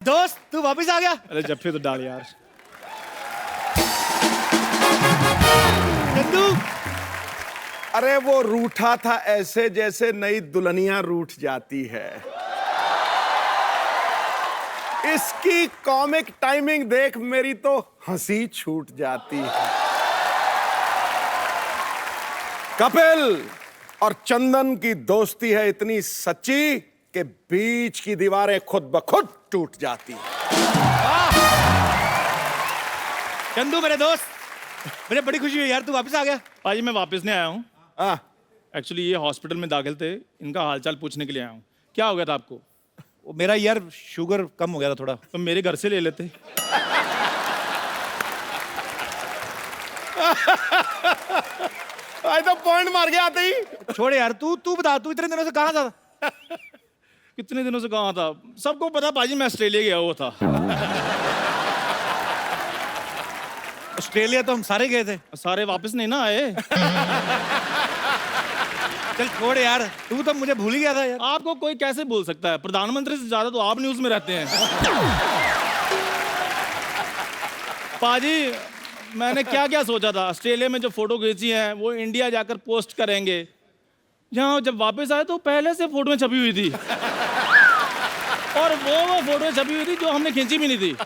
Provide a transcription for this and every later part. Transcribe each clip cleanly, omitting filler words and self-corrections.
दोस्त तू वापस आ गया। अरे जफ्फे तो डाल यार। चंदू अरे वो रूठा था ऐसे जैसे नई दुल्हनियां रूठ जाती है। इसकी कॉमिक टाइमिंग देख मेरी तो हंसी छूट जाती है। कपिल और चंदन की दोस्ती है इतनी सच्ची कि बीच की दीवारें खुद ब खुद टूट जाती हैं। चंदू मेरे दोस्त, मुझे बड़ी खुशी हुई यार तू वापस आ गया। पाजी मैं वापस नहीं आया हूँ। हाँ, एक्चुअली ये हॉस्पिटल में दाखिल थे, इनका हालचाल पूछने के लिए आया हूँ। क्या हो गया था आपको? वो मेरा यार शुगर कम हो गया था थोड़ा। तो मेरे घर से ले लेते। आज तो पॉइंट मार के आते ही। छोड़ यार, तू बता, तू इतने दिनों से कहाँ था? कितने दिनों से कहाँ था? सबको पता पाजी मैं ऑस्ट्रेलिया गया हुआ था। ऑस्ट्रेलिया तो हम सारे गए थे। सारे वापस नहीं ना आए। चल छोड़ यार, तू तो मुझे भूल ही गया था यार। आपको कोई कैसे भूल सकता है? प्रधानमंत्री से ज्यादा तो आप न्यूज में रहते हैं। पाजी मैंने क्या क्या सोचा था, ऑस्ट्रेलिया में जो फोटो खींची है वो इंडिया जाकर पोस्ट करेंगे। यहाँ जब वापस आए तो पहले से फोटो छपी हुई थी। और वो फोटो छपी हुई थी जो हमने खींची भी नहीं थी।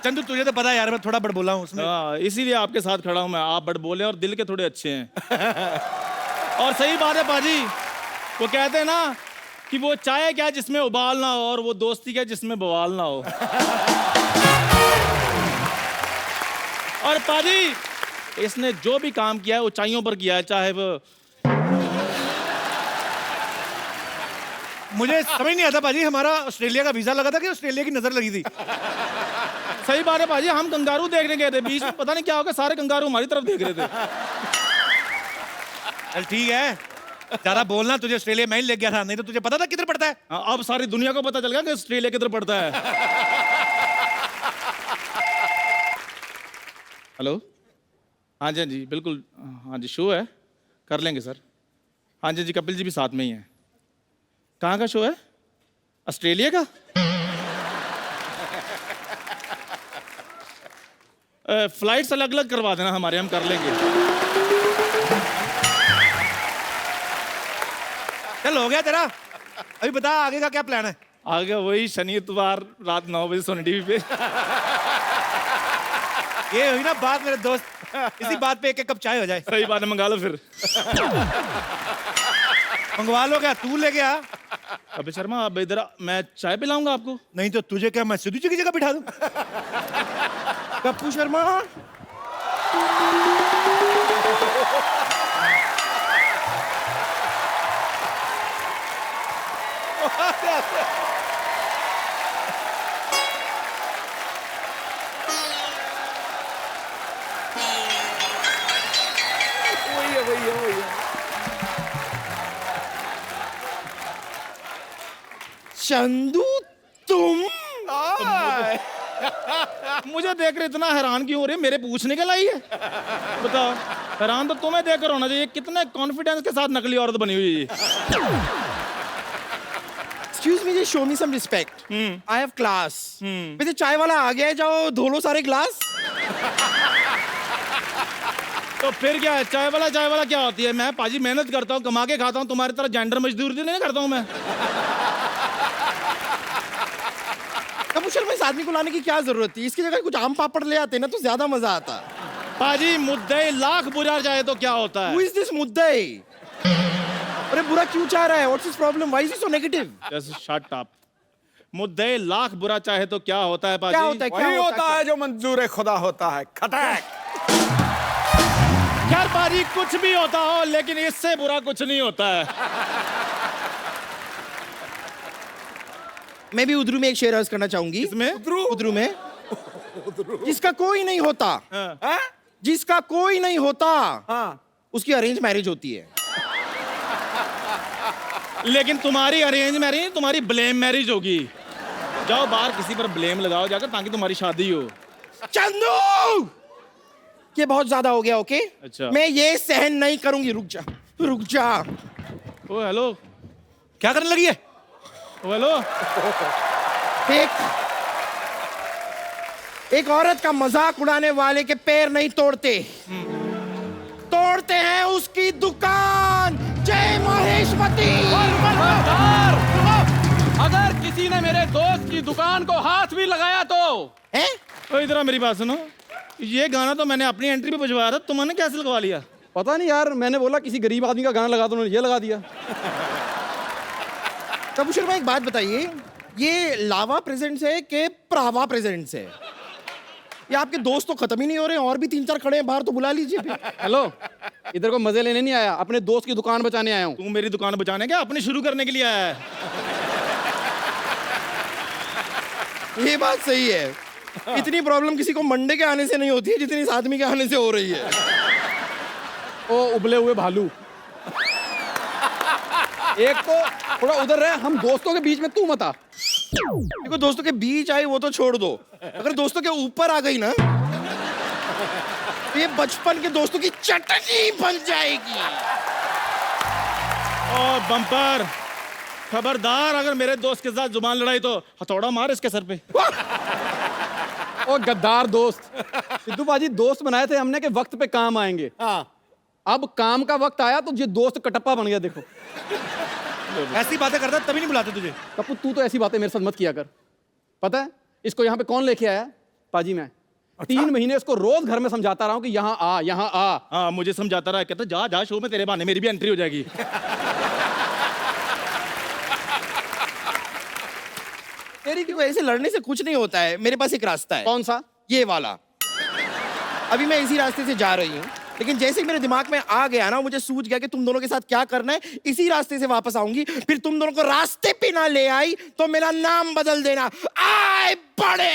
चंदू तुझे तो पता है यार, मैं थोड़ा बड़ बोला हूँ उसमें। हाँ, इसीलिए आपके साथ खड़ा हूं मैं। आप बड़ बोले और दिल के थोड़े अच्छे हैं। और सही बात है पाजी, वो कहते हैं ना कि वो चाय क्या जिसमें उबाल ना हो और वो दोस्ती क्या जिसमें बवाल ना हो। और पाजी इसने जो भी काम किया है ऊंचाइयों पर किया है, चाहे वो मुझे समझ नहीं आता पाजी, हमारा ऑस्ट्रेलिया का वीजा लगा था कि ऑस्ट्रेलिया की नजर लगी थी? सही बात है पाजी, हम कंगारू देखने गए थे, बीच में पता नहीं क्या होगा, सारे कंगारू हमारी तरफ देख रहे थे। चल ठीक है, ज्यादा बोलना, तुझे ऑस्ट्रेलिया में ही ले गया था, नहीं तो तुझे पता था किधर पड़ता है। हाँ, अब सारी दुनिया को पता चल गया कि ऑस्ट्रेलिया किधर पड़ता है। हेलो, हाँ जी बिल्कुल, हाँ जी शो है, कर लेंगे सर। हाँ जी कपिल जी भी साथ में ही हैं। कहाँ का शो है? ऑस्ट्रेलिया का? फ्लाइट्स अलग अलग करवा देना हमारे, हम कर लेंगे। चल हो गया तेरा, अभी बता आगे का क्या प्लान है? आगे वही शनि इतवार रात 9 बजे सोनी टीवी पे। ये हुई ना बात मेरे दोस्त, इसी बात पे एक कप चाय हो जाए। सही बात है, मंगा लो फिर। मंगवा लो, क्या तू ले गया? कपिल शर्मा आप इधर, मैं चाय पिलाऊंगा आपको। नहीं तो तुझे क्या मैं सिद्धू जी की जगह बिठा दूं? कप्पू शर्मा वही है। चंदू तुम मुझे देखकर इतना हैरान क्यों हो रही है? मेरे पूछने के लाई है? बताओ, हैरान तो तुम्हें देखकर होना चाहिए, कितने कॉन्फिडेंस के साथ नकली औरत बनी हुई है। Excuse me, just show me some respect. I have class. वैसे चाय वाला आ गया है, जाओ धो लो सारे ग्लास। तो फिर क्या है, चाय वाला क्या होती है? मैं पाजी मेहनत करता हूँ, कमा के खाता हूँ, तुम्हारी तरह जेंडर मजदूरी नहीं करता हूँ मैं। कपूर शर्मा, इस आदमी को लाने की क्या जरूरत थी? इसकी जगह कुछ आम पापड़ ले आते ना तो ज्यादा मजा आता। पाजी मुद्दे लाख बुरा जाए तो क्या होता है? Who is this मुद्दई? अरे बुरा क्यों चाह रहा है? What's his problem? Why is he so negative? Just shut up. मुद्दे लाख बुरा चाहे तो क्या होता है पाजी? क्या होता है? वही होता है जो मंजूर खुदा होता है, खटैक। यार पाजी कुछ भी होता हो, लेकिन इससे बुरा कुछ नहीं होता है। मैं भी उधरू में एक शेर अर्ज करना चाहूंगी। इसमें उधरू में जिसका कोई नहीं होता, हाँ? जिसका कोई नहीं होता, हाँ। उसकी अरेंज मैरिज होती है। लेकिन तुम्हारी अरेंज मैरिज, तुम्हारी ब्लेम मैरिज होगी। जाओ बाहर किसी पर ब्लेम लगाओ जाकर, ताकि तुम्हारी शादी हो। चंदू, ये बहुत ज्यादा हो गया, ओके? अच्छा। मैं ये सहन नहीं करूंगी। रुक जा, रुक जा। ओ हेलो, क्या करने लगी है? हेलो। एक औरत का मजाक उड़ाने वाले के पैर नहीं तोड़ते, तोड़ते हैं उसकी दुकान। जय महेशवती। अगर किसी ने मेरे दोस्त की दुकान को हाथ भी लगाया तो हैं? तो इधर आओ, मेरी बात सुनो। ये गाना तो मैंने अपनी एंट्री पे बजवाया था, तुमने कैसे लगवा लिया? पता नहीं यार, मैंने बोला किसी गरीब आदमी का गाना लगा दो, उन्होंने ये लगा दिया। कपूर भाई एक बात बताइए, ये लावा प्रेजेंट्स है कि प्रावा प्रेजेंट्स है? ये आपके दोस्त तो खत्म ही नहीं हो रहे, और भी 3-4 खड़े हैं बाहर, तो बुला लीजिए फिर। हेलो, इधर को मजे लेने नहीं आया, अपने दोस्त की दुकान बचाने आया हूँ। तू मेरी दुकान बचाने क्या अपनी शुरू करने के लिए आया है? ये बात सही है। इतनी प्रॉब्लम किसी को मंडे के आने से नहीं होती है जितनी इस आदमी के आने से हो रही है। ओ उबले हुए भालू, एक तो थोड़ा उधर रहे, हम दोस्तों के बीच में तू मत आ। देखो, दोस्तों के बीच आई वो तो छोड़ दो, अगर दोस्तों के ऊपर आ गई ना तो ये बचपन के दोस्तों की चटनी बन जाएगी। ओ बम्पर, खबरदार अगर मेरे दोस्त के साथ जुबान लड़ाई तो हथौड़ा मार इसके सर पे। ओ गद्दार दोस्त, सिद्धू बाजी दोस्त बनाए थे हमने के वक्त पे काम आएंगे। अब काम का वक्त आया तो ये दोस्त कटप्पा बन गया। देखो ऐसी बातें करता तभी नहीं बुलाते तुझे। कपूर, तू तो ऐसी बातें मेरे साथ मत किया कर। पता है इसको यहाँ पे कौन लेके आया? पाजी मैं। 3 महीने इसको रोज घर में समझाता रहा हूँ कि यहाँ आ, यहाँ आ। हाँ, मुझे समझाता रहा, कहता जा जा शो में, तेरे बहाने मेरी भी एंट्री हो जाएगी। तेरी क्यों, ऐसे लड़ने से कुछ नहीं होता है। मेरे पास एक रास्ता है। कौन सा? ये वाला। अभी मैं इसी रास्ते से जा रही हूँ, लेकिन जैसे ही मेरे दिमाग में आ गया ना, मुझे सूझ गया कि तुम दोनों के साथ क्या करना है, इसी रास्ते से वापस आऊंगी। फिर तुम दोनों को रास्ते पे ना ले आई तो मेरा नाम बदल देना, आए बड़े।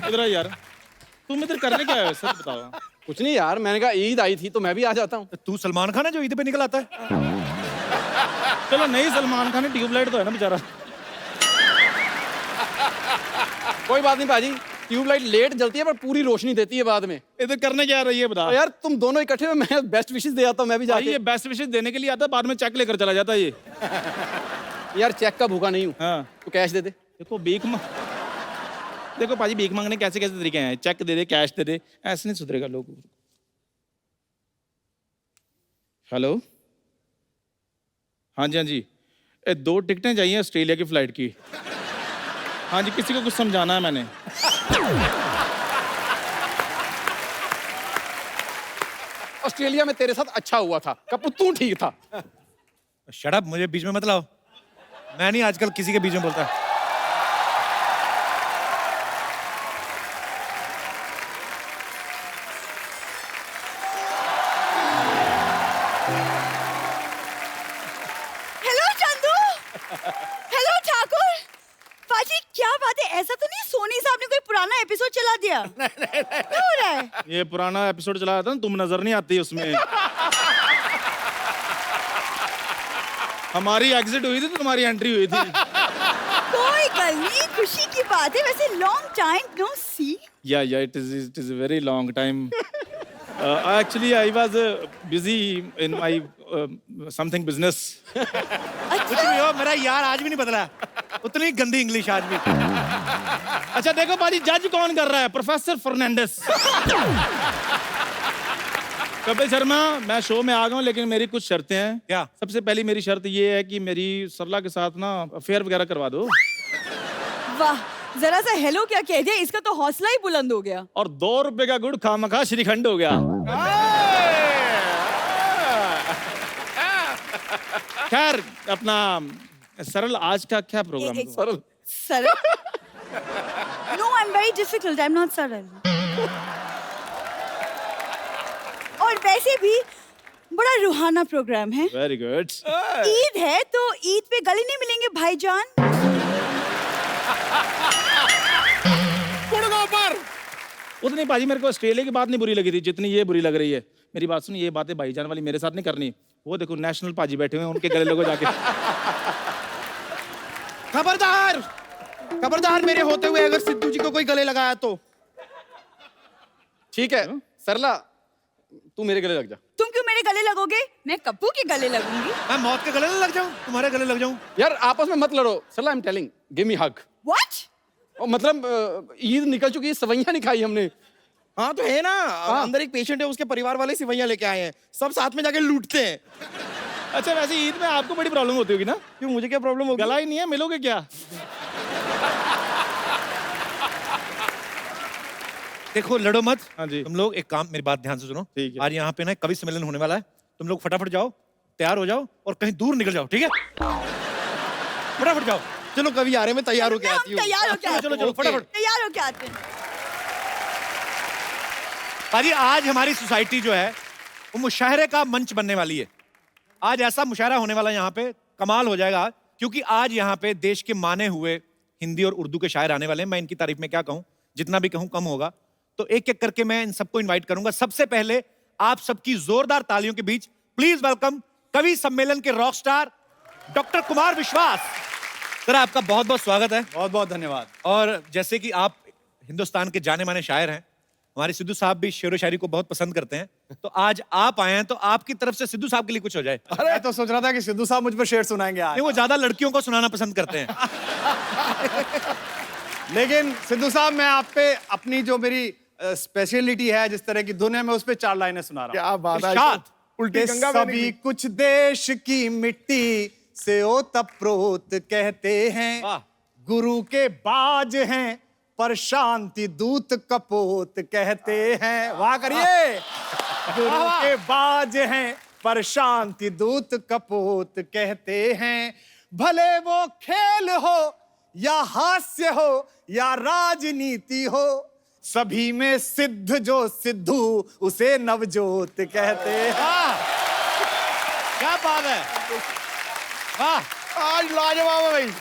इधर आ यार, तुम इधर करने क्या है, सच बताओ। कुछ नहीं यार, मैंने कहा ईद आई थी तो मैं भी आ जाता हूँ। तू सलमान खान है जो ईद पे निकल आता है? चलो नहीं, सलमान खान ट्यूबलाइट तो है ना बेचारा। कोई बात नहीं पाजी, ट्यूबलाइट लेट जलती है पर पूरी रोशनी देती है बाद में। इधर करने क्या रही है बता। तो यार तुम दोनों इकट्ठे में मैं बेस्ट विशेस दे आता हूँ, मैं भी भाई जाके। ये बेस्ट विशेस देने के लिए आता है, बाद में चेक लेकर चला जाता है ये। यार चेक का भूखा नहीं हूँ। हाँ, तो कैश दे दे। देखो देखो पाजी, भीख मांगने कैसे कैसे तरीके हैं। चेक दे दे, कैश दे दे, ऐसे नहीं सुधरेगा लोग। हेलो, हाँ जी हाँ जी, 2 टिकटें चाहिए ऑस्ट्रेलिया की फ्लाइट की। हाँ जी, किसी को कुछ समझाना है मैंने। ऑस्ट्रेलिया में तेरे साथ अच्छा हुआ था कपूर, तू ठीक था। शट अप, मुझे बीच में मत लाओ। मैं नहीं आजकल किसी के बीच में बोलता। Hello Chandu, hello Thakur. पाजी क्या बात है, ऐसा तो नहीं सोनी साहब ने कोई पुराना एपिसोड चला दिया? क्या हो रहा है? ये पुराना एपिसोड चलाया था ना, तुम नजर नहीं आती उसमें। हमारी एग्जिट हुई थी तो तुम्हारी एंट्री हुई थी। कोई गल नहीं, खुशी की बात है। वैसे long time no see. Yeah, it is a very long time. Actually, I was busy in my something business. कुछ भी हो, मेरा यार आज भी नहीं बदला। उतनी गंदी इंग्लिश आज भी। अच्छा देखो बाजी, जज कौन कर रहा है? प्रोफेसर फर्नांडिस। कपिल शर्मा, मैं शो में आ गया हूँ, लेकिन मेरी कुछ शर्तें हैं। क्या? सबसे पहली मेरी शर्त ये है कि मेरी सरला के साथ ना अफेयर वगैरह करवा दो। वाह, जरा सा हेलो क्या कह दिया, इसका तो हौसला ही बुलंद हो गया। और 2 रुपए का गुड़ खामखा श्रीखंड हो गया। खैर, अपना सरल, आज का क्या प्रोग्राम है? सरल सरल? No, I am very difficult, I am not सरल। और वैसे भी बड़ा रूहाना प्रोग्राम है। Very good. ईद है तो ईद पे गले नहीं मिलेंगे भाईजान। उतनी बाजी मेरे को ऑस्ट्रेलिया की बात नहीं बुरी लगी थी जितनी ये बुरी लग रही है। मेरी बात सुन, ये बातें भाईजान वाली मेरे साथ नहीं करनी। वो देखो नेशनल पाजी बैठे हुए हैं, उनके गले लगो जाके। खबरदार, खबरदार, मेरे होते हुए अगर सिद्धू जी को कोई गले लगाया तो ठीक है सरला, तू मेरे गले लग जा। तुम क्यों मेरे गले लगोगे? मैं कप्पू के गले लगूंगी। मैं मौत के गले न लग जाऊं, तुम्हारे गले लग जाऊं? यार आपस में मत लड़ो। Sarla, I am telling, give me hug. What? और मतलब ईद निकल चुकी है, सवैयां नहीं खाई हमने। हाँ तो है ना, अंदर एक पेशेंट है, उसके परिवार वाले सिवैयां लेके आए हैं, सब साथ में जाके लूटते हैं। अच्छा वैसे ईद में आपको बड़ी प्रॉब्लम होती होगी ना? क्यों, मुझे क्या प्रॉब्लम होगी? गला ही नहीं है, मिलोगे क्या? देखो लड़ो मत। हाँ जी। तुम लोग एक काम, मेरी बात ध्यान से सुनो। ठीक है। आज यहाँ पे ना कवि सम्मेलन होने वाला है, तुम लोग फटाफट जाओ, तैयार हो जाओ और कहीं दूर निकल जाओ, ठीक है? फटाफट जाओ। चलो कभी आ रहे, मैं तैयार होके हम आती हूँ। तैयार हो क्या? चलो, चलो, फटाफट। तैयार हो क्या आते हैं? पाजी आज हमारी सोसाइटी जो है वो मुशायरे का मंच बनने वाली है। आज ऐसा मुशायरा होने वाला है यहाँ पे, कमाल हो जाएगा, क्योंकि आज यहाँ पे देश के माने हुए हिंदी और उर्दू के शायर आने वाले हैं। मैं इनकी तारीफ में क्या कहूँ, जितना भी कहूँ कम होगा। तो एक एक करके मैं इन सबको इनवाइट करूंगा। सबसे पहले आप सबकी जोरदार तालियों के बीच प्लीज वेलकम कवि सम्मेलन के रॉक स्टार डॉक्टर कुमार विश्वास। सर आपका बहुत बहुत स्वागत है। बहुत बहुत धन्यवाद। और जैसे कि आप हिंदुस्तान के जाने माने शायर हैं, हमारे सिद्धू साहब भी शेर व शायरी को बहुत पसंद करते हैं, तो आज आप आए हैं तो आपकी तरफ से सिद्धू साहब के लिए कुछ हो जाए। मैं तो सोच रहा था कि सिद्धू साहब मुझ पर शेर सुनाएंगे आज, नहीं, वो ज्यादा लड़कियों को सुनाना पसंद करते हैं। लेकिन सिद्धू साहब मैं आप पे अपनी जो मेरी स्पेशलिटी है, जिस तरह की धुन है, मैं उस पे 4 लाइनें सुना रहा हूँ। क्या बात है, इरशाद। उल्टी कि गंगा सभी बहनी। कुछ देश की मिट्टी से ओतप्रोत कहते हैं, वाह। गुरु के बाज हैं पर शांति दूत कपोत कहते हैं। वाह करिए। गुरु के बाज हैं पर शांति दूत कपोत कहते हैं। भले वो खेल हो या हास्य हो या राजनीति हो, सभी में सिद्ध जो सिद्धू उसे नवजोत कहते हैं। क्या बात है, वाह। आज लाजवाब है भाई।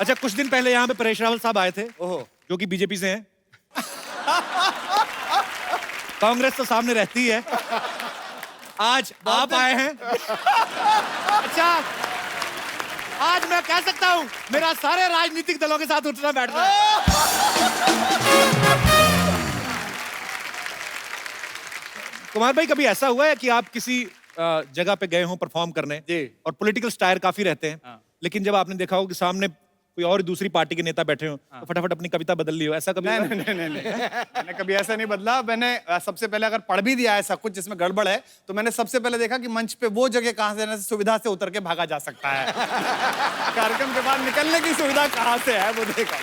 अच्छा कुछ दिन पहले यहाँ पे परेश रावल साहब आए थे, जो कि बीजेपी से हैं। कांग्रेस तो सामने रहती है। आज आप आए हैं। अच्छा आज मैं कह सकता हूं मेरा सारे राजनीतिक दलों के साथ उठना बैठना है। कुमार भाई कभी ऐसा हुआ है कि आप किसी जगह पे गए हो परफॉर्म करने और पॉलिटिकल स्टायर काफी रहते हैं, लेकिन जब आपने देखा हो कि सामने कोई और दूसरी पार्टी के नेता बैठे हो तो फटाफट अपनी कविता बदल ली हो, ऐसा कभी हुआ? नहीं मैंने कभी ऐसा नहीं बदला। मैंने सबसे पहले अगर पढ़ भी दिया ऐसा कुछ जिसमें गड़बड़ है, तो मैंने सबसे पहले देखा कि मंच पे वो जगह कहां से सुविधा से उतर के भागा जा सकता है। कार्यक्रम के बाद निकलने की सुविधा कहां से है वो देखा।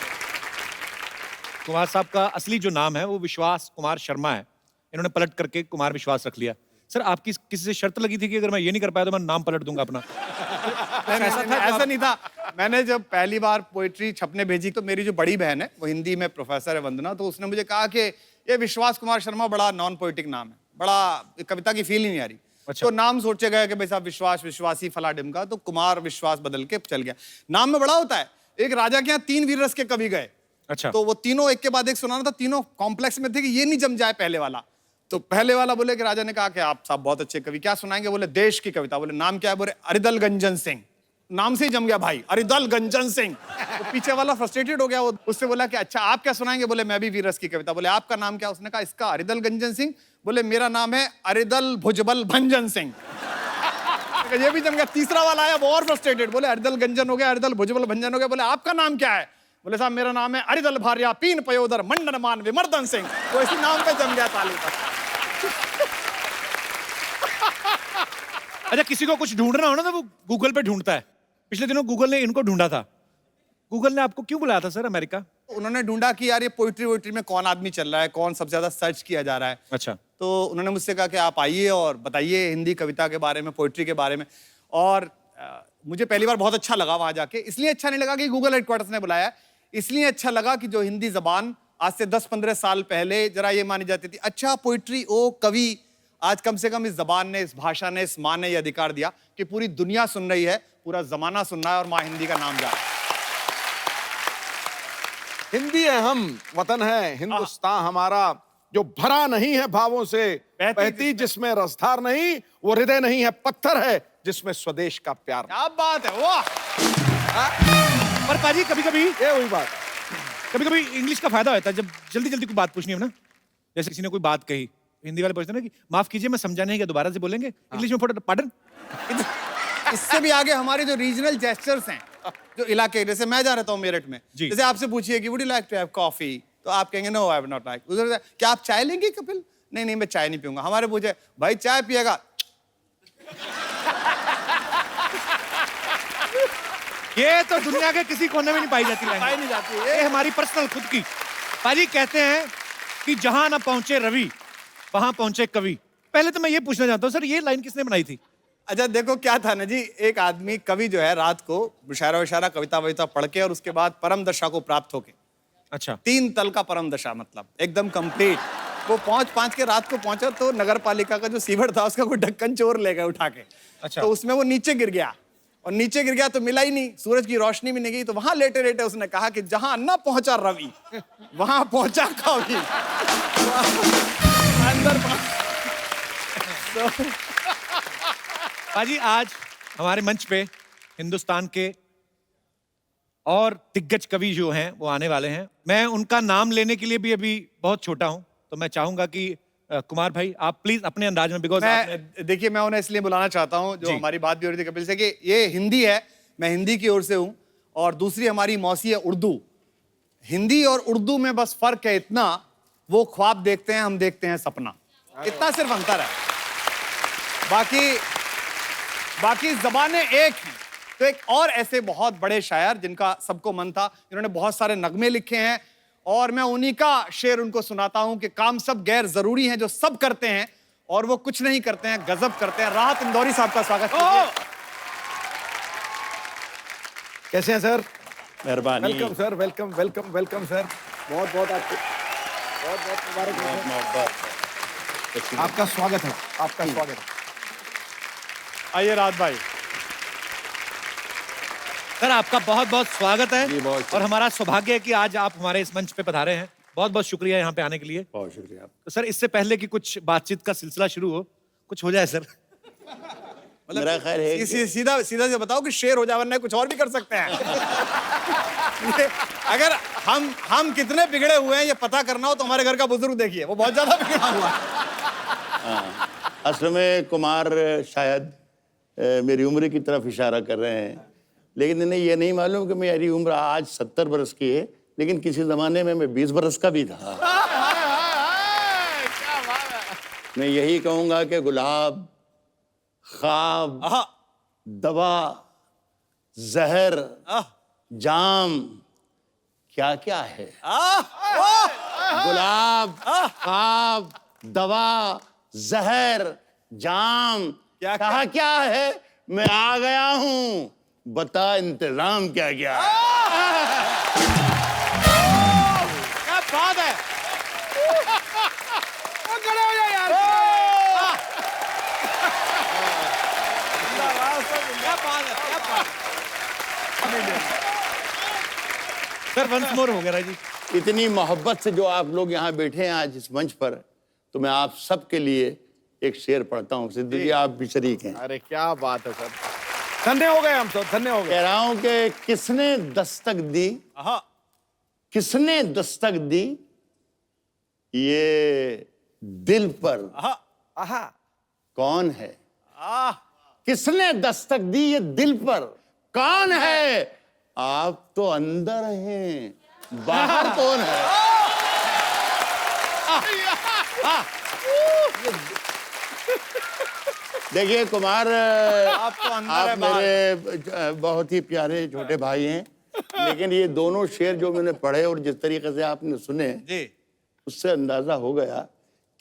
कुमार साहब का असली जो नाम है वो विश्वास कुमार शर्मा है, इन्होंने पलट करके कुमार विश्वास रख लिया। सर आपकी किसी से शर्त लगी थी कि अगर मैं ये नहीं कर पाया तो मैं नाम पलट दूंगा अपना? ऐसा नहीं था। मैंने जब पहली बार पोइट्री छपने भेजी तो मेरी जो बड़ी बहन है वो हिंदी में प्रोफेसर है, वंदना, तो उसने मुझे कहा कि ये विश्वास कुमार शर्मा बड़ा नॉन पोइटिक नाम है, बड़ा कविता की फील ही नहीं आ रही। अच्छा। तो नाम सोचे गए कि भाई साहब विश्वास विश्वासी फला डिमका, तो कुमार विश्वास बदल के चल गया। नाम में बड़ा होता है। एक राजा के यहाँ 3 वीर रस के कवि गए। अच्छा। तो वो तीनों एक के बाद एक सुनाना था, तीनों कॉम्प्लेक्स में थे कि ये नहीं जम जाए पहले वाला। तो पहले वाला बोले कि राजा ने कहा कि आप साहब बहुत अच्छे कवि, क्या सुनाएंगे? बोले देश की कविता। बोले नाम क्या है? बोले अरिदल गंजन सिंह। नाम से ही जम गया भाई, अरिदल गंजन सिंह। तो पीछे वाला फ्रस्ट्रेटेड हो गया, वो उससे बोला कि अच्छा आप क्या सुनाएंगे? बोले मैं भी वीरस की कविता। बोले आपका नाम क्या? उसने कहा इसका अरिदल गंजन सिंह। बोले मेरा नाम है अरिदल भुजबल भंजन सिंह। ये भी जम गया। तीसरा वाला आया, वो और फ्रस्ट्रेटेड, बोले अरिदल गंजन हो गया, अरिदल भुजबल भंजन हो गया। बोले आपका नाम क्या है? बोले साहब मेरा नाम है अरिदल भार्या पीन पयोदर मंडन मान विमर्दन सिंह। वो इसी नाम पे जम गया ताली पर। अच्छा किसी को कुछ ढूंढना हो ना तो वो गूगल पे ढूंढता है। पिछले दिनों गूगल ने इनको ढूंढा था। गूगल ने आपको क्यों बुलाया था सर अमेरिका? उन्होंने ढूंढा कि यार ये पोइट्री वोइट्री में कौन आदमी चल रहा है, कौन सबसे ज्यादा सर्च किया जा रहा है। अच्छा। तो उन्होंने मुझसे कहा कि आप आइए और बताइए हिंदी कविता के बारे में, पोइट्री के बारे में। और मुझे पहली बार बहुत अच्छा लगा वहां जाके। इसलिए अच्छा नहीं लगा कि गूगल हेडक्वार्टर्स ने बुलाया, इसलिए अच्छा लगा कि जो हिंदी जबान आज से 10-15 साल पहले जरा ये मानी जाती थी, अच्छा पोइट्री ओ कवि, आज कम से कम इस जबान ने, इस भाषा ने, इस माँ ने ये अधिकार दिया कि पूरी दुनिया सुन रही है, पूरा जमाना सुन रहा है और माँ हिंदी का नाम जा रहा है। हिंदी है हम, वतन है हिंदुस्तान हमारा, जो भरा नहीं है भावों से, बहती जिसमें रसधार नहीं, वो हृदय नहीं है पत्थर है जिसमें स्वदेश का प्यार। क्या बात है, वाह। पर पाजी कभी कभी ये हुई बात। कभी कभी इंग्लिश का फायदा होता है जब जल्दी जल्दी कोई बात पूछनी हो ना, जैसे किसी ने कोई बात कही, हिंदी वाले पूछते हैं ना कि माफ कीजिए मैं समझा नहीं, क्या दोबारा से बोलेंगे? इंग्लिश में फटाफट पार्डन। इससे भी आगे हमारे जो रीजनल जेस्चर्स हैं, जो इलाके, जैसे मैं जा रहता हूँ मेरठ में, जी। जैसे आपसे पूछिए कि would you like to have coffee, तो आप कहेंगे no I would not like. उधर क्या आप चाय लेंगे कपिल? नहीं नहीं मैं चाय नहीं पीऊंगा। हमारे पूछे भाई चाय पिएगा? ये तो दुनिया के किसी कोने में नहीं पाई जाती language। पाई नहीं जाती ये हमारी पर्सनल खुद की। पाजी कहते हैं कि जहां ना पहुंचे रवि वहां पहुंचे कवि। पहले तो मैं ये पूछना चाहता हूँ सर, ये लाइन किसने बनाई थी? अच्छा देखो क्या था ना जी, एक आदमी कवि जो है रात को मुशायरा वशायरा कविता वविता पढ़ के और उसके बाद परम दशा को प्राप्त होके, अच्छा 3 तल का परम दशा मतलब एकदम कंप्लीट, वो पहुंच के रात को पहुंचा तो नगर पालिका का जो सीवर था उसका कोई ढक्कन चोर ले गए उठा के। अच्छा। तो उसमें वो नीचे गिर गया, और नीचे गिर गया तो मिला ही नहीं, सूरज की रोशनी भी नहीं गई, तो वहां लेटे लेटे उसने कहा कि जहां न पहुंचा रवि वहां पहुंचा कवि। अंदर पाजी आज हमारे मंच पे हिंदुस्तान के और दिग्गज कवि जो हैं वो आने वाले हैं। मैं उनका नाम लेने के लिए भी अभी बहुत छोटा हूं, तो मैं चाहूंगा कि कुमार भाई आप प्लीज अपने अंदाज में, बिकॉज देखिए मैं उन्हें इसलिए बुलाना चाहता हूं, जो जी। हमारी बात भी हो रही थी कपिल से कि ये हिंदी है, मैं हिंदी की ओर से हूं, और दूसरी हमारी मौसी है उर्दू। हिंदी और उर्दू में बस फर्क है इतना, वो ख्वाब देखते हैं, हम देखते हैं सपना, इतना सिर्फ अंतर है, बाकी जबानें एक हैं। तो एक और ऐसे बहुत बड़े शायर जिनका सबको मन था, जिन्होंने बहुत सारे नगमे लिखे हैं, और मैं उन्हीं का शेर उनको सुनाता हूं कि काम सब गैर जरूरी हैं जो सब करते हैं और वो कुछ नहीं करते हैं, गजब करते हैं। राहत इंदौरी साहब का स्वागत कीजिए। कैसे हैं सर? मेहरबानी। Welcome sir, welcome welcome welcome sir. बहुत बहुत आपको बहुत बहुत मुबारक हो। आपका स्वागत है, आपका स्वागत है। आइए राहत भाई। सर आपका बहुत बहुत स्वागत है, जी, बहुत और हमारा सौभाग्य है कि आज आप हमारे इस मंच पे पधारे हैं। बहुत बहुत शुक्रिया यहाँ पे आने के लिए। बहुत शुक्रिया। तो सर इससे पहले कि कुछ बातचीत का सिलसिला शुरू हो, कुछ हो जाए सर। मेरा ख्याल है सीधा सीधा से बताओ कि शेर हो जाए, वरना कुछ और भी कर सकते हैं। अगर हम कितने बिगड़े हुए हैं ये पता करना हो तो हमारे घर का बुजुर्ग देखिए, वो बहुत ज्यादा बिगड़ा हुआ है। असल में कुमार शायद मेरी उम्र की तरफ इशारा कर रहे हैं, लेकिन इन्हें ये नहीं मालूम कि मेरी उम्र आज 70 बरस की है, लेकिन किसी जमाने में मैं 20 बरस का भी था। मैं यही कहूंगा कि गुलाब, ख्वाब, दवा, जहर, जाम क्या क्या है। गुलाब, ख्वाब, दवा, जहर, जाम क्या कहा क्या है। मैं आ गया हूं, बता इंतजाम क्या क्या है। क्या बात है। वो खड़े हो जाओ यार। क्या बात है, क्या बात है। सर वंस मोर हो गया जी। इतनी मोहब्बत से जो आप लोग यहाँ बैठे हैं आज इस मंच पर, तो मैं आप सबके लिए एक शेर पढ़ता हूँ। सिद्धू जी आप भी शरीक हैं। अरे क्या बात है सर, धन्य हो गए हम सब, धन्य हो गए। कह रहा हूं कि किसने दस्तक दी, किसने दस्तक दी ये दिल पर, कौन है। किसने दस्तक दी ये दिल पर, कौन है। आप तो अंदर हैं, बाहर कौन है। देखिए कुमार, आप तो अंदर है, आप मेरे बहुत ही प्यारे छोटे भाई हैं, लेकिन ये दोनों शेर जो मैंने पढ़े और जिस तरीके से आपने सुने जी, उससे अंदाजा हो गया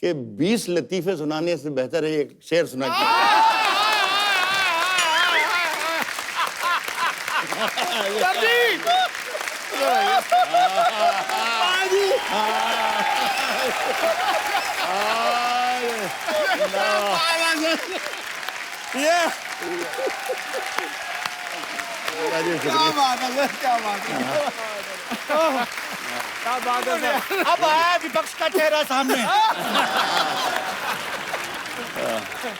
कि 20 लतीफे सुनाने से बेहतर है एक शेर सुना के। ये क्या बात है सर, क्या बात है, क्या बात है सर। अब आया विपक्ष का चेहरा सामने।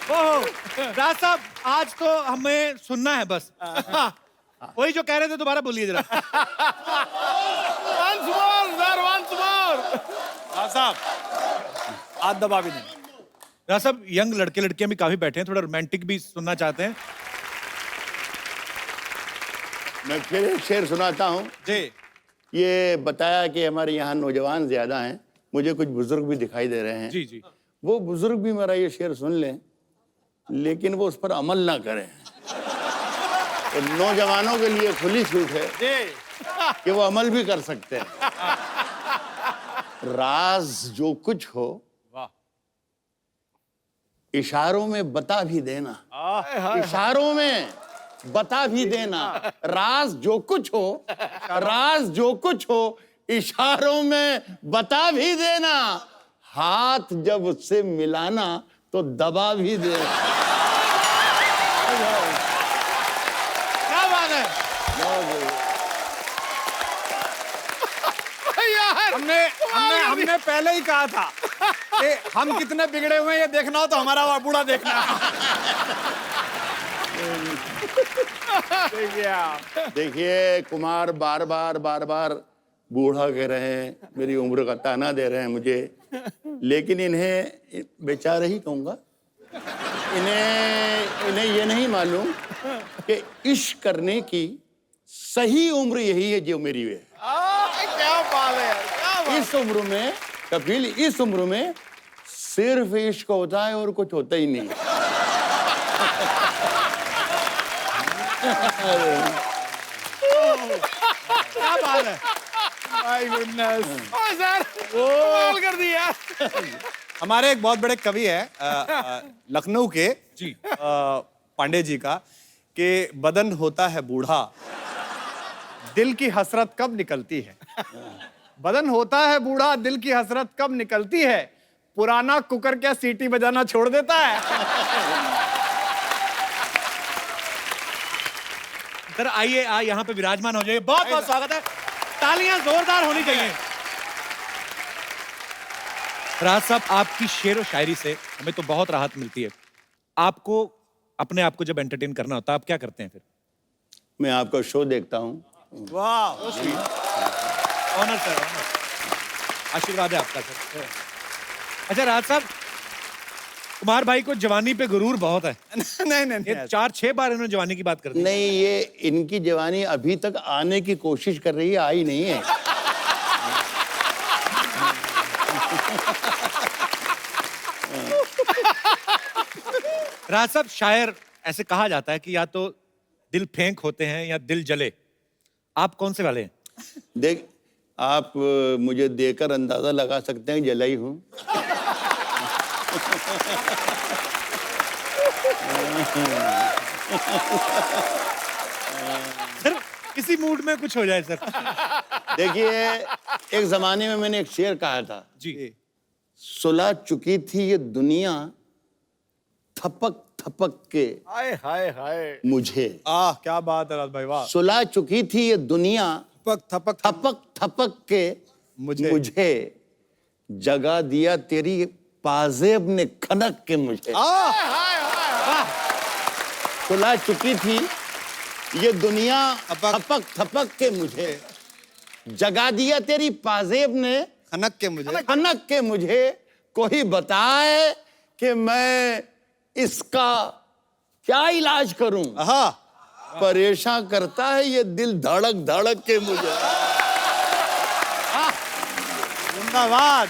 ओहो राज साहब, आज तो हमें सुनना है बस। वही जो कह रहे थे दोबारा बोलिए जरा। Once more, sir, once more. राज साहब हाथ दबा भी नहीं। राज साहब यंग लड़के लड़कियां भी काफी बैठे हैं, थोड़ा रोमांटिक भी सुनना चाहते हैं। मैं फिर एक शेर सुनाता हूँ। जी ये बताया कि हमारे यहाँ नौजवान ज्यादा हैं, मुझे कुछ बुजुर्ग भी दिखाई दे रहे हैं। जी जी। वो बुजुर्ग भी मेरा ये शेर सुन लें, लेकिन वो उस पर अमल ना करें। तो नौजवानों के लिए खुली छूट है कि वो अमल भी कर सकते हैं। राज जो कुछ हो इशारों में बता भी देना, इशारों में बता भी देना। राज जो कुछ हो, राज जो कुछ हो इशारों में बता भी देना। हाथ जब उससे मिलाना तो दबा भी देना। क्या बात है। हमने पहले ही कहा था कि हम कितने बिगड़े हुए हैं ये देखना हो तो हमारा वो बूढ़ा देखना। देखिए कुमार बार बार बूढ़ा कह रहे हैं, मेरी उम्र का ताना दे रहे हैं मुझे, लेकिन इन्हें बेचारे ही कहूंगा। इन्हें ये नहीं मालूम कि इश्क करने की सही उम्र यही है जो मेरी है। क्या बात है यार, क्या बात। इस उम्र में कपिल, इस उम्र में सिर्फ इश्क होता है और कुछ होता ही नहीं। क्या बात है। My goodness. सर कमाल कर दिया। हमारे एक बहुत बड़े कवि है लखनऊ के जी। पांडे जी का कि बदन होता है बूढ़ा दिल की हसरत कब निकलती है। बदन होता है बूढ़ा दिल की हसरत कब निकलती है। पुराना कुकर क्या सीटी बजाना छोड़ देता है। सर आइए, यहाँ पे विराजमान हो जाइए। बहुत बहुत स्वागत है, तालियां जोरदार होनी चाहिए। राज साहब आपकी शेर और शायरी से हमें तो बहुत राहत मिलती है। आपको अपने आप को जब एंटरटेन करना होता है आप क्या करते हैं फिर? मैं आपका शो देखता हूँ। वाह ऑनर सर, ऑनर, आशीर्वाद है आपका सर। अच्छा राज साहब, कुमार भाई को जवानी पे गुरूर बहुत है। नहीं ये 4-6 बार इन्होंने जवानी की बात कर दी। नहीं, ये इनकी जवानी अभी तक आने की कोशिश कर रही है, आई नहीं है। राज साहब, शायर ऐसे कहा जाता है कि या तो दिल फेंक होते हैं या दिल जले, आप कौन से वाले हैं? देख, आप मुझे देकर अंदाजा लगा सकते हैं जला ही हूं। सर किसी मूड में कुछ हो जाए सर। देखिए, एक जमाने में मैंने एक शेर कहा था, जी। सुलह चुकी थी ये दुनिया थपक थपक के हाय हाय हाय। मुझे। क्या बात है राज भाई, वाह। सुलह चुकी थी ये दुनिया थपक थपक थपक के मुझे जगा दिया तेरी पाजेब ने खनक के मुझे। सुलह चुकी थी ये दुनिया थपक थपक के मुझे जगा दिया तेरी पाजेब ने खनक के मुझे। कोई बताए कि मैं इसका क्या इलाज करूं। परेशान करता है ये दिल धड़क धड़क के मुझे। जिंदाबाद,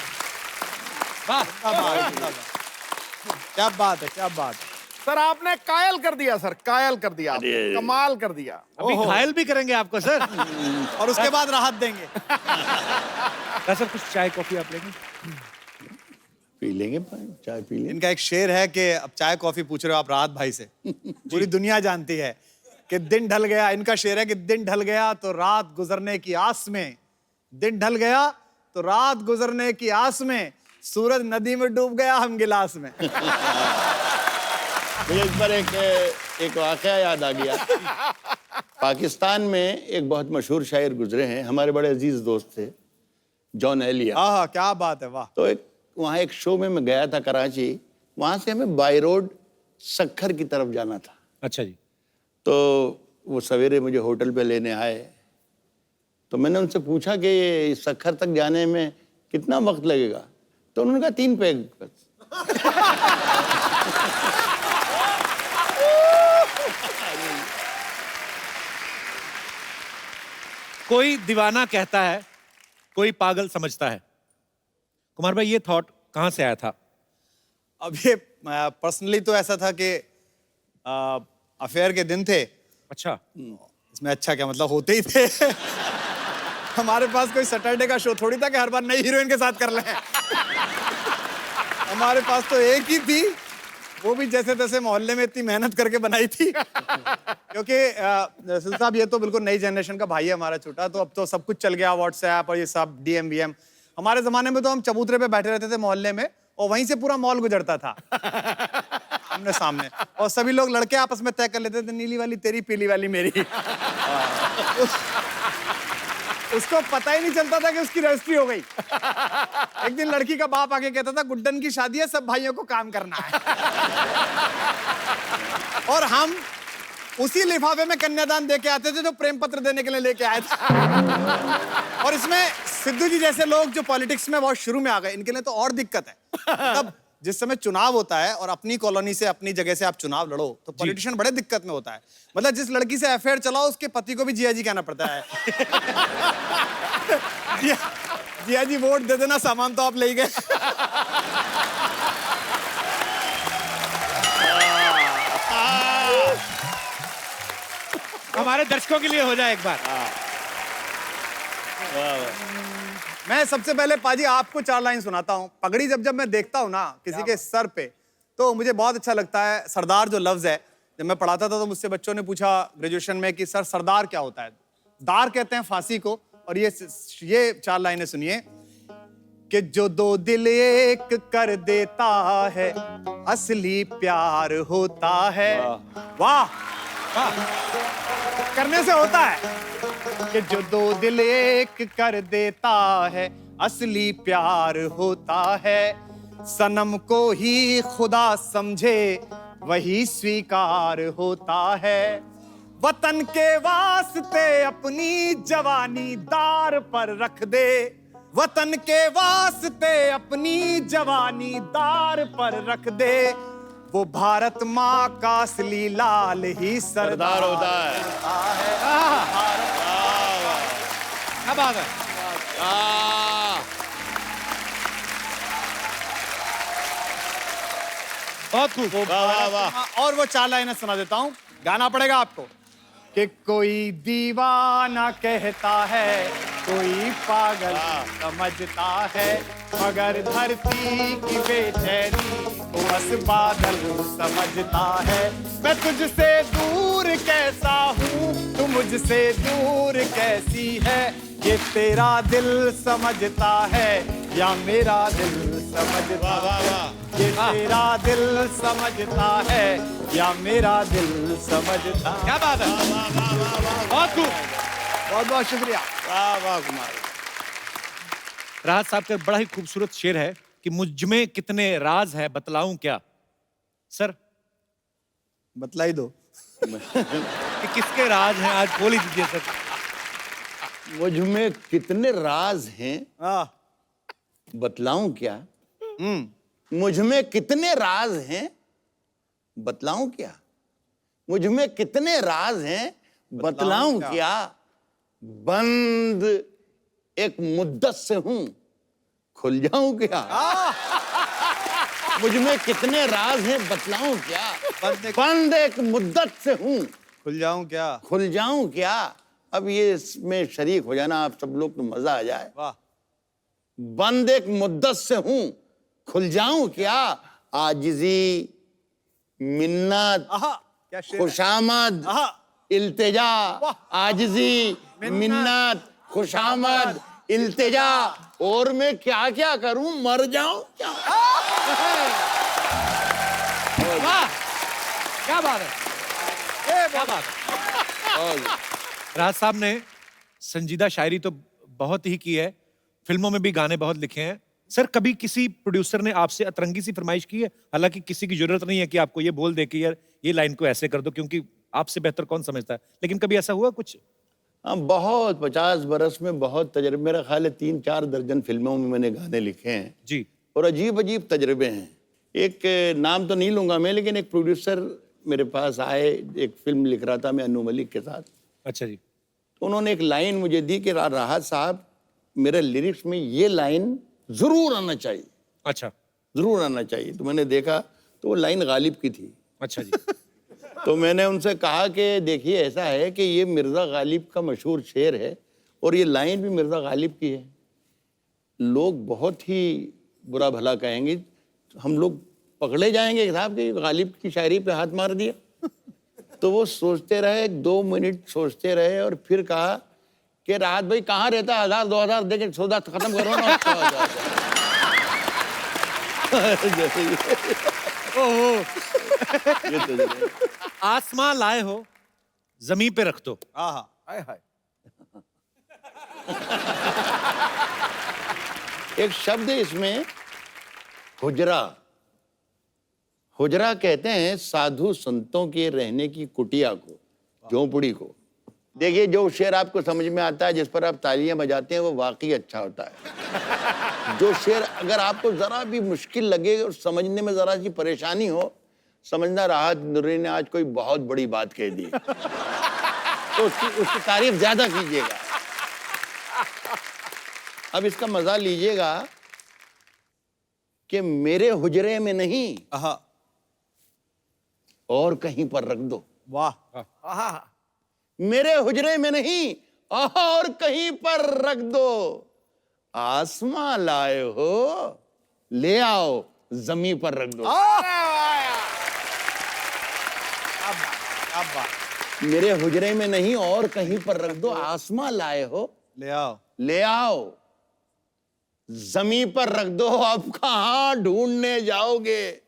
क्या बात है, क्या बात है। सर आपने कायल कर दिया, सर कायल कर दिया, कमाल कर दिया। अभी घायल भी करेंगे आपको सर। और उसके बाद राहत देंगे। सर कुछ चाय कॉफी आप लेंगे? पी लेंगे, चाय पी लेंगे। इनका एक शेर है कि अब चाय कॉफी पूछ रहे हो आप राहत भाई से। पूरी दुनिया जानती है कि दिन ढल गया। इनका शेर है कि दिन ढल गया तो रात गुजरने की आस में, दिन ढल गया तो रात गुजरने की आस में, सूरज नदी में डूब गया हम गिलास में। मुझे इस पर एक वाकया याद आ गया। पाकिस्तान में एक बहुत मशहूर शायर गुजरे हैं, हमारे बड़े अजीज दोस्त थे, जॉन एलिया। क्या बात है, वाह। तो वहाँ एक शो में मैं गया था कराची, वहाँ से हमें बाई रोड सक्खर की तरफ जाना था। अच्छा जी। तो वो सवेरे मुझे होटल पे लेने आए, तो मैंने उनसे पूछा कि ये सखर तक जाने में कितना वक्त लगेगा, तो उन्होंने कहा 3 पैग बस। कोई दीवाना कहता है, कोई पागल समझता है। कुमार भाई, ये थॉट कहां से आया था? अब ये पर्सनली तो ऐसा था कि अफेयर के दिन थे, अच्छा, इसमें अच्छा क्या मतलब होते ही थे। हमारे पास कोई सैटरडे का शो थोड़ी था कि हर बार नई हीरोइन के साथ कर लें। हमारे पास तो एक ही थी, वो भी जैसे तैसे मोहल्ले में इतनी मेहनत करके बनाई थी। क्योंकि सिल साहब ये तो बिल्कुल नई जनरेशन का भाई है हमारा छोटा, तो अब तो सब कुछ चल गया, व्हाट्सएप और ये सब डीएम वीएम। हमारे जमाने में तो हम चबूतरे पे बैठे रहते थे मोहल्ले में, और वहीं से पूरा मॉल गुजरता था आमने सामने, और सभी लोग लड़के आपस में तय कर लेते थे, नीली वाली तेरी, पीली वाली मेरी। उसको पता ही नहीं चलता था कि उसकी रजिस्ट्री हो गई। एक दिन लड़की का बाप आके कहता था, गुड्डन की शादी है, सब भाइयों को काम करना है। और हम उसी लिफाफे में कन्यादान दे के आते थे जो प्रेम पत्र देने के लिए लेके आए थे। और इसमें सिद्धू जी जैसे लोग जो पॉलिटिक्स में बहुत शुरू में आ गए, इनके लिए तो और दिक्कत है। तब जिस समय चुनाव होता है और अपनी कॉलोनी से, अपनी जगह से आप चुनाव लड़ो, तो पॉलिटिशियन बड़े दिक्कत में होता है। मतलब जिस लड़की से अफेयर चलाओ, उसके पति को भी जिया जी कहना पड़ता है। जिया जी वोट दे देना, सामान तो आप ले ही गए। हमारे दर्शकों के लिए हो जाए एक बार। मैं सबसे पहले पाजी आपको 4 लाइन सुनाता हूँ। पगड़ी जब मैं देखता हूँ ना किसी के सर पे, तो मुझे बहुत अच्छा लगता है। सरदार जो लफ्ज है, जब मैं पढ़ाता था तो मुझसे बच्चों ने पूछा ग्रेजुएशन में कि सर सरदार क्या होता है। दार कहते हैं फांसी को। और ये 4 लाइनें सुनिए कि जो 2 दिल एक कर देता है, असली प्यार होता है। वाह, करने से होता है कि जो 2 दिल एक कर देता है, असली प्यार होता है। सनम को ही खुदा समझे, वही स्वीकार होता है। वतन के वास्ते अपनी जवानी दार पर रख दे, वतन के वास्ते अपनी जवानी दार पर रख दे। वो भारत माँ का असली लाल ही सरदार होता है। क्या बात है। बहुत खूब। और वो 4 लाइनें सुना देता हूँ, गाना पड़ेगा आपको। कि कोई दीवाना कहता है, कोई पागल समझता है, मगर धरती की बेचैनी को बस बादल समझता है। मैं तुझसे दूर कैसा हूँ, तू मुझसे दूर कैसी है, ये तेरा दिल समझता है या मेरा दिल समझता है। ये तेरा दिल समझता है या मेरा दिल समझता। क्या बात है। बहुत खूब। बहुत बहुत शुक्रिया। वाह वाह कुमार। राहत साहब का बड़ा ही खूबसूरत शेर है कि मुझ में कितने राज है, बतलाऊं क्या। सर बतला ही दो कि किसके राज हैं, आज बोल ही दीजिए सर। मुझ में कितने राज हैं, हाँ। बतलाऊं क्या। मुझ में कितने राज हैं, बतलाऊं क्या। मुझ में कितने राज हैं, बतलाऊं क्या। बंद एक मुद्दत से हूं, खुल जाऊं क्या। मुझ में कितने राज हैं, बतलाऊं क्या। बंद एक मुद्दत से हूं, खुल जाऊं क्या। खुल जाऊं क्या। अब ये इसमें शरीक हो जाना आप सब लोग, तो मजा आ जाए। वाह। बंद एक मुद्दत से हूं, खुल जाऊं क्या। आजिजी, मिन्नत, क्या शेर है। खुशामद, इल्तिजा। आजिजी, मिन्नत, खुशामद, इल्तिजा। और मैं क्या क्या करूं, मर जाऊं क्या। वाह, क्या बात है। क्या बात है। राज साहब ने संजीदा शायरी तो बहुत ही की है, फिल्मों में भी गाने बहुत लिखे हैं। सर कभी किसी प्रोड्यूसर ने आपसे अतरंगी सी फरमाइश की है, हालांकि किसी की जरूरत नहीं है कि आपको ये बोल दे कि यार ये लाइन को ऐसे कर दो, क्योंकि आपसे बेहतर कौन समझता है, लेकिन कभी ऐसा हुआ कुछ? हाँ, बहुत 50 बरस में बहुत तजर्बे, मेरा ख्याल है 3-4 दर्जन फिल्मों में मैंने गाने लिखे हैं जी। और अजीब अजीब तजर्बे हैं। एक नाम तो नहीं लूंगा मैं, लेकिन एक प्रोड्यूसर मेरे पास आए, एक फिल्म लिख रहा था मैं अनु मलिक के साथ। अच्छा जी। तो उन्होंने एक लाइन मुझे दी कि राहत साहब, मेरे लिरिक्स में ये लाइन जरूर आना चाहिए, अच्छा। जरूर आना चाहिए। तो मैंने देखा तो वो लाइन गालिब की थी। अच्छा जी। तो मैंने उनसे कहा कि देखिए ऐसा है कि ये मिर्ज़ा गालिब का मशहूर शेर है और ये लाइन भी मिर्ज़ा गालिब की है, लोग बहुत ही बुरा भला कहेंगे, हम लोग पकड़े जाएंगे साहब कि गालिब की शायरी पे हाथ मार दिया। तो वो सोचते रहे, 2 मिनट सोचते रहे और फिर कहा कि राहत भाई कहाँ रहता, 1000-2000 देके सौदा खत्म करो ना। आसमां लाए हो जमीन पे रख दो। आहा, हाय हाय। एक शब्द है इसमें, हुजरा। हुजरा कहते हैं साधु संतों के रहने की कुटिया को, झोंपड़ी को। देखिए जो शेर आपको समझ में आता है, जिस पर आप तालियां बजाते हैं, वो वाकई अच्छा होता है। जो शेर अगर आपको जरा भी मुश्किल लगे और समझने में जरा सी परेशानी हो, समझना राहत नूरी ने आज कोई बहुत बड़ी बात कह दी, तो उसकी तारीफ ज्यादा कीजिएगा। अब इसका मजा लीजिएगा कि मेरे हुजरे में नहीं आहा, और कहीं पर रख दो। वाह, आहा, मेरे हुजरे में नहीं और कहीं पर रख दो। आसमां लाए हो, ले आओ जमीन पर रख दो। अब बात, मेरे हुजरे में नहीं और कहीं पर रख दो, आसमां लाए हो, ले आओ। ले आओ जमीन पर रख दो। अब कहां ढूंढने जाओगे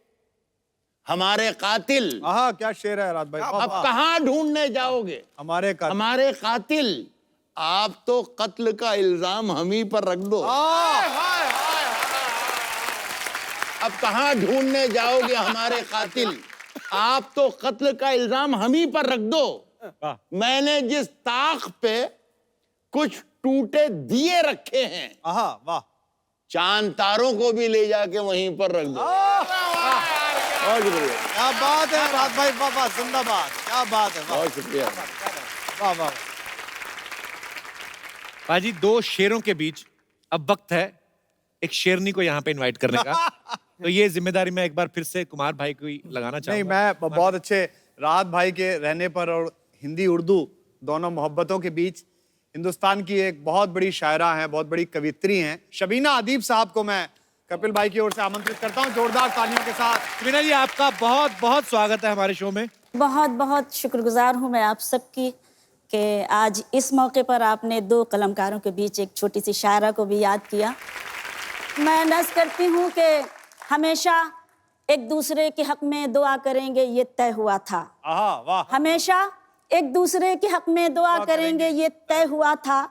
हमारे कातिल? आहा, क्या शेर है रात भाई। अब कहां ढूंढने जाओगे हमारे का हमारे कातिल? आप तो कत्ल का इल्जाम हम ही पर रख दो। अब कहां ढूंढने जाओगे हमारे कातिल? आप तो कत्ल का इल्जाम हम ही पर रख दो। मैंने जिस ताक पे कुछ टूटे दिए रखे हैं, आहा, वाह, चांद तारों को भी ले जाके वहीं पर रख दो। बहुत शुक्रिया, क्या बात है रात भाई, वाह वाह, जिंदाबाद, क्या बात है, वाह बहुत शुक्रिया। वाह वाह। पाजी, 2 शेरों के बीच अब वक्त है एक शेरनी को यहाँ पे इनवाइट करने का। तो ये जिम्मेदारी मैं एक बार फिर से कुमार भाई को ही लगाना नहीं, चाहूंगा। मैं बहुत अच्छे राहत भाई के रहने पर और हिंदी उर्दू दोनों मोहब्बतों के बीच हिंदुस्तान की एक बहुत बड़ी शायरा हैं, बहुत बड़ी कवित्री हैं, शबीना अदीब साहब को मैं कपिल भाई की ओर से आमंत्रित करता हूं जोरदार तालियों के साथ। शबीना जी, आपका बहुत बहुत स्वागत है हमारे शो में। बहुत बहुत शुक्रगुजार हूँ मैं आप सबकी कि आज इस मौके पर आपने 2 कलमकारों के बीच एक छोटी सी शायरा को भी याद किया। मैं नज़ करती हूँ कि हमेशा एक दूसरे के हक में दुआ करेंगे, ये तय हुआ था। आहा, वाह, हमेशा एक दूसरे के हक में दुआ करेंगे, ये तय हुआ था।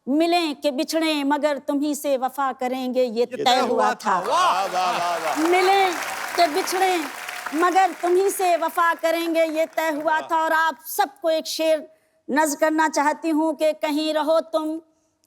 मिलें कि बिछड़े मगर तुम्ही से वफा करेंगे, ये तय हुआ था। मिलें कि बिछड़े मगर तुम्ही से वफा करेंगे, ये तय हुआ था। और आप सबको एक शेर नज़्म करना चाहती हूँ कि कहीं रहो तुम,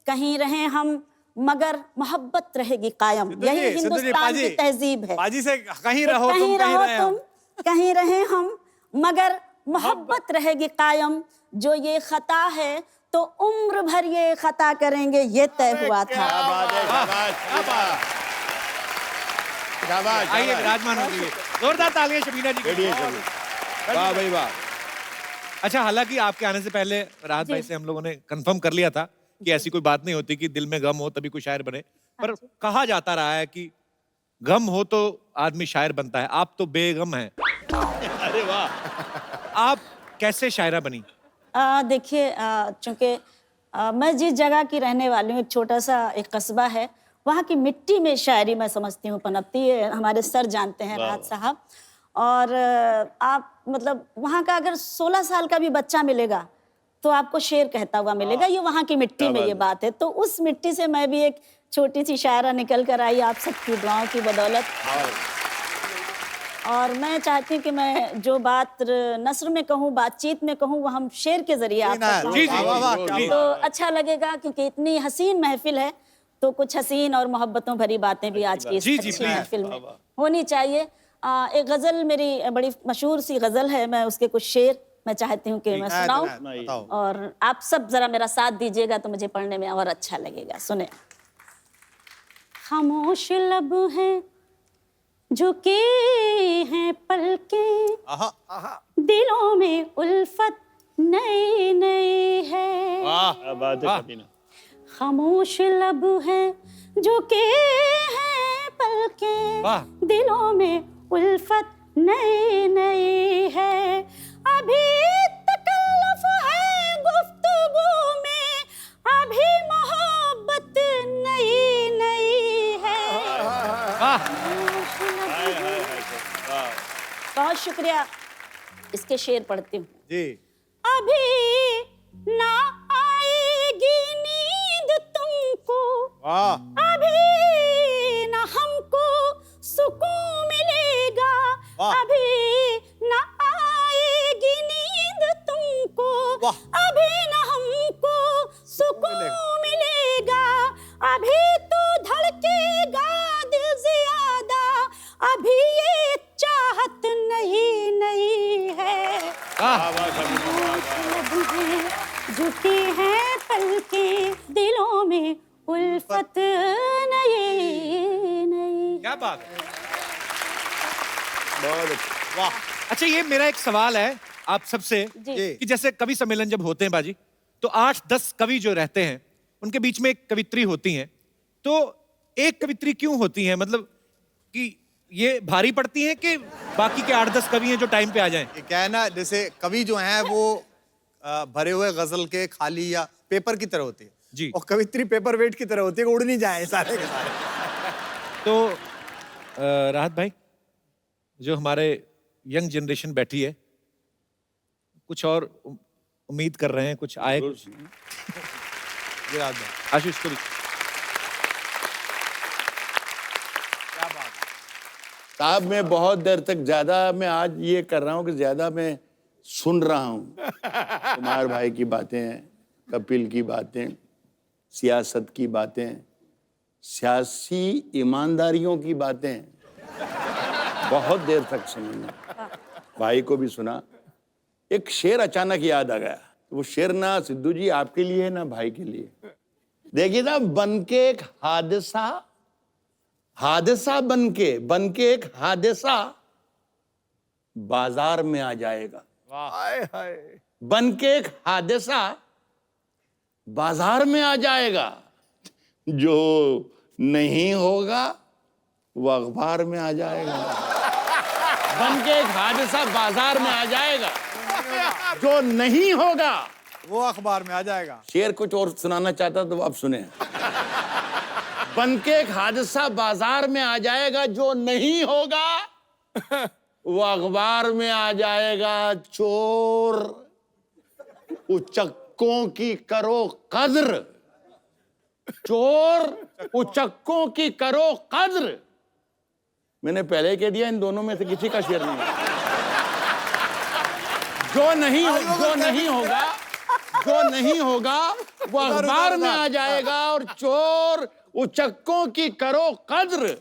कहीं रहें हम, मगर मोहब्बत रहेगी कायम। यही हिंदुस्तान की तहजीब है। बाजी से कहीं रहो तुम, कहीं कहीं रहो रहे तुम, कहीं रहें हम, मगर मोहब्बत रहेगी कायम। जो ये खता है तो उम्र भर ये खता करेंगे, ये तय हुआ था। आइए विराजमान हो जाइए। जोरदार तालियां शबीना जी के लिए। वाह भाई वाह। अच्छा, हालांकि आपके आने से पहले राहत भाई से हम लोगों ने कंफर्म कर लिया था कि ऐसी कोई बात नहीं होती कि दिल में गम हो तभी कोई शायर बने, पर कहा जाता रहा है कि गम हो तो आदमी शायर बनता है। आप तो बेगम हैं। अरे वाह। आप कैसे शायरा बनी? देखिए, चूंकि मैं जिस जगह की रहने वाली हूँ, एक छोटा सा एक कस्बा है, वहाँ की मिट्टी में शायरी मैं समझती हूँ पनपती है। हमारे सर जानते हैं राहत साहब। और आप मतलब वहाँ का अगर 16 साल का भी बच्चा मिलेगा तो आपको शेर कहता हुआ मिलेगा। ये वहाँ की मिट्टी में ये बात है। तो उस मिट्टी से मैं भी एक छोटी सी शायरा निकल कर आई आप सबकी दुआओं की बदौलत। और मैं चाहती हूँ कि मैं जो बात नस्र में कहूँ, बातचीत में कहूँ, वो हम शेर के जरिए आप तक जी, जी, पहुँचाएं। तो अच्छा लगेगा, क्योंकि इतनी हसीन महफिल है, तो कुछ हसीन और मोहब्बतों भरी बातें भी आज की इस जी, जी, अच्छी please। महफिल में होनी चाहिए। एक गजल मेरी बड़ी मशहूर सी गजल है, मैं उसके कुछ शेर मैं चाहती हूँ कि मैं सुनाऊं, और आप सब जरा मेरा साथ दीजिएगा तो मुझे पढ़ने में और अच्छा लगेगा। सुने। खामोश लब हैं, झुकी हैं पलकें, दिलों में उल्फत नई नई है। क्या बात है कबीना। खामोश लब हैं, झुके हैं पलकें, दिलों में उल्फत नई नई है। अभी तकल्लुफ है गुफ्तगू में, अभी मोहब्बत नई नई है। बहुत शुक्रिया। इसके शेर पढ़ती हूँ जी। अभी ना आएगी नींद तुमको, अभी ना हमको सुकून मिलेगा, अभी ना आएगी नींद तुमको, अभी ना हमको सुकून मिलेगा, अभी तो धड़केगा दिल ज्यादा, अभी ये चाहत नहीं नहीं है। झुकी हैं पलकें, दिलों में उल्फत नई नई। क्या बात है, वाह। अच्छा, ये मेरा एक सवाल है आप सबसे कि जैसे कवि सम्मेलन जब होते हैं बाजी, तो 8-10 कवि जो रहते हैं उनके बीच में एक कवित्री होती हैं, तो एक कवित्री क्यों होती है? मतलब कि ये भारी पड़ती है कि बाकी के 8-10 कवि हैं जो टाइम पे आ जाएं? क्या है ना, जैसे कवि जो हैं वो भरे हुए गजल के खाली या पेपर की तरह होती है जी, और कवित्री पेपर वेट की तरह होती है, उड़ नहीं जाए सारे के सारे। तो राहत भाई, जो हमारे यंग जनरेशन बैठी है, कुछ और उम्मीद कर रहे हैं, कुछ आए कुछ? आशीष को भी। साहब मैं बहुत देर तक ज्यादा मैं आज ये कर रहा हूँ कि ज्यादा मैं सुन रहा हूँ। कुमार भाई की बातें, कपिल की बातें, सियासत की बातें, सियासी ईमानदारियों की बातें, बहुत देर तक सुनी। भाई को भी सुना। एक शेर अचानक याद आ गया। वो शेर ना सिद्धू जी आपके लिए है ना भाई के लिए। देखिए ना, बन के एक हादसा बन के एक हादसा बाजार में आ जाएगा। बन के एक हादसा बाजार में आ जाएगा, जो नहीं होगा वो अखबार में आ जाएगा। बन के एक हादसा बाजार में आ जाएगा, जो नहीं होगा वो अखबार में आ जाएगा। शेर कुछ और सुनाना चाहता तो आप सुने। बन के एक हादसा बाजार में आ जाएगा, जो नहीं होगा वो अखबार में आ जाएगा। चोर उचक्कों की करो कद्र, चोर उचक्कों की करो कद्र। मैंने पहले कह दिया, इन दोनों में से किसी का शेर नहीं है। जो नहीं होगा वो अखबार में आ जाएगा। और चोर उचक्कों की करो कद्र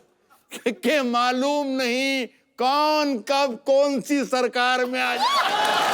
के मालूम नहीं कौन कब कौन सी सरकार में आ जाए।